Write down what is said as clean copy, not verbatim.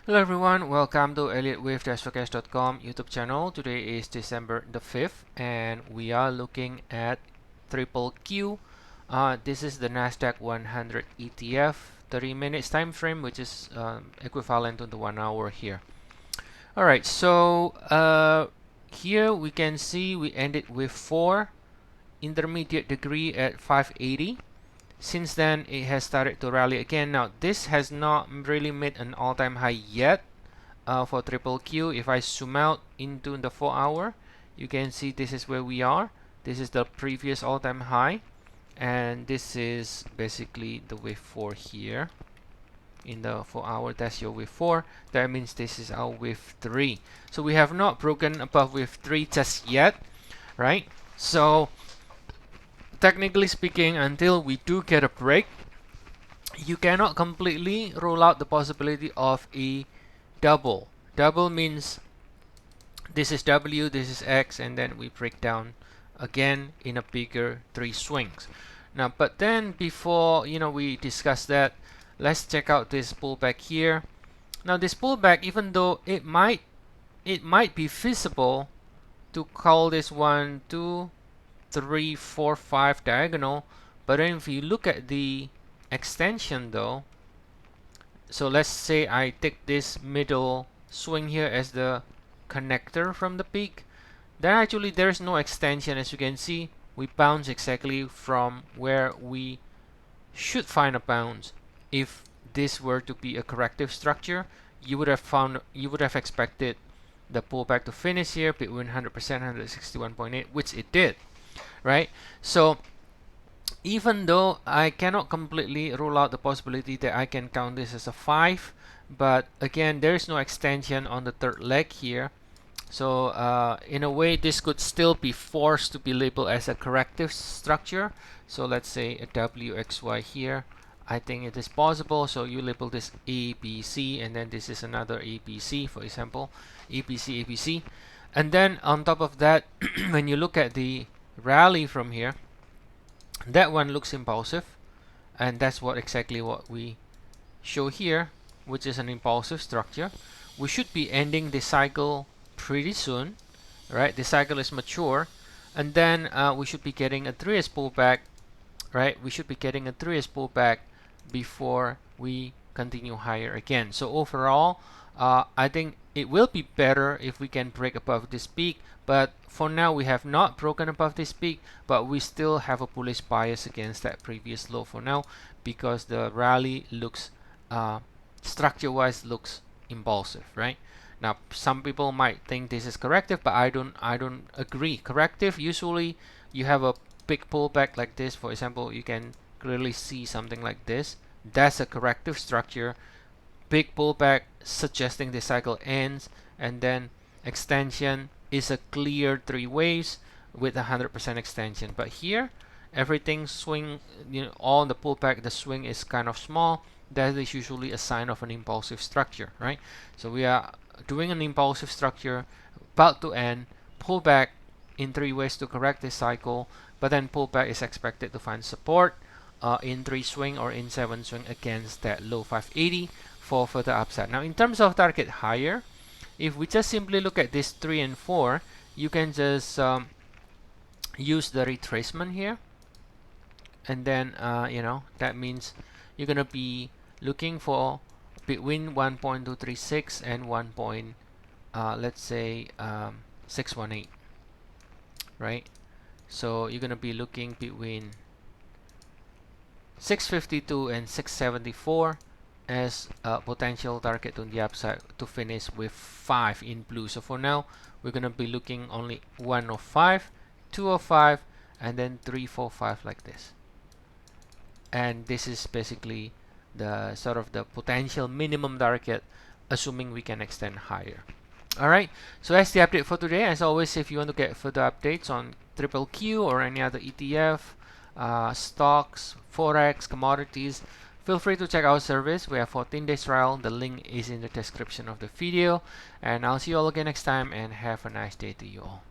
Hello everyone, welcome to Elliottwave.com YouTube channel. Today is December the 5th and we are looking at triple Q. This is the Nasdaq 100 ETF 30 minutes time frame, which is equivalent to the 1 hour here. Alright, so here we can see we ended with 4 intermediate degree at 580. Since then, it has started to rally again. Now, this has not really made an all-time high yet for triple Q. If I zoom out into the 4 hour, you can see this is where we are. This is the previous all-time high, and this is basically the wave 4 here. In the 4 hour, that's your wave 4. That means this is our wave 3. So we have not broken above wave 3 just yet, right? So technically speaking, until we do get a break, you cannot completely rule out the possibility of a double. Double means this is W, this is X, and then we break down again in a bigger 3 swings. Now, but then before we discuss that, let's check out this pullback here. Now, this pullback, even though it might be feasible to call this 1, 2, 3, 4, 5 diagonal, but then if you look at the extension though, so let's say I take this middle swing here as the connector from the peak, then actually there's no extension. As you can see, we bounce exactly from where we should find a bounce. If this were to be a corrective structure, you would have expected the pullback to finish here between 100%, 161.8, which it did. Right? So even though I cannot completely rule out the possibility that I can count this as a 5, but again, there is no extension on the third leg here. So in a way, this could still be forced to be labeled as a corrective structure. So let's say a WXY here. I think it is possible. So you label this ABC, and then this is another ABC, for example, ABC, ABC. And then on top of that, when you look at the rally from here, that one looks impulsive, and that's exactly what we show here, which is an impulsive structure. We should be ending the cycle pretty soon, right? The cycle is mature, and then we should be getting a 3S pullback, right? We should be getting a 3S pullback before we continue higher again. So overall, I think it will be better if we can break above this peak, but for now we have not broken above this peak, but we still have a bullish bias against that previous low for now, because the rally looks structure wise looks impulsive, right? Now some people might think this is corrective, but I don't agree. Corrective, usually you have a big pullback like this. For example, you can clearly see something like this. That's a corrective structure. Big pullback suggesting the cycle ends, and then extension is a clear 3 waves with 100% extension. But here everything swing, all the pullback, the swing is kind of small. That is usually a sign of an impulsive structure, right? So we are doing an impulsive structure, about to end, pullback in 3 ways to correct this cycle, but then pullback is expected to find support in 3 swing or in 7 swing against that low 580 for further upside. Now in terms of target higher, if we just simply look at this 3 and 4, you can just use the retracement here, and then that means you're gonna be looking for between 1.236 and 1. Let's say 618, right? So you're gonna be looking between 652 and 674 as a potential target on the upside to finish with 5 in blue. So for now, we're gonna be looking only 1 of 5, 2 of 5, and then 3, 4, 5 like this. And this is basically the sort of the potential minimum target, assuming we can extend higher. Alright, so that's the update for today. As always, if you want to get further updates on triple Q or any other ETF, stocks, Forex, commodities, feel free to check our service. We have 14 days trial. The link is in the description of the video. And I'll see you all again next time, and have a nice day to you all.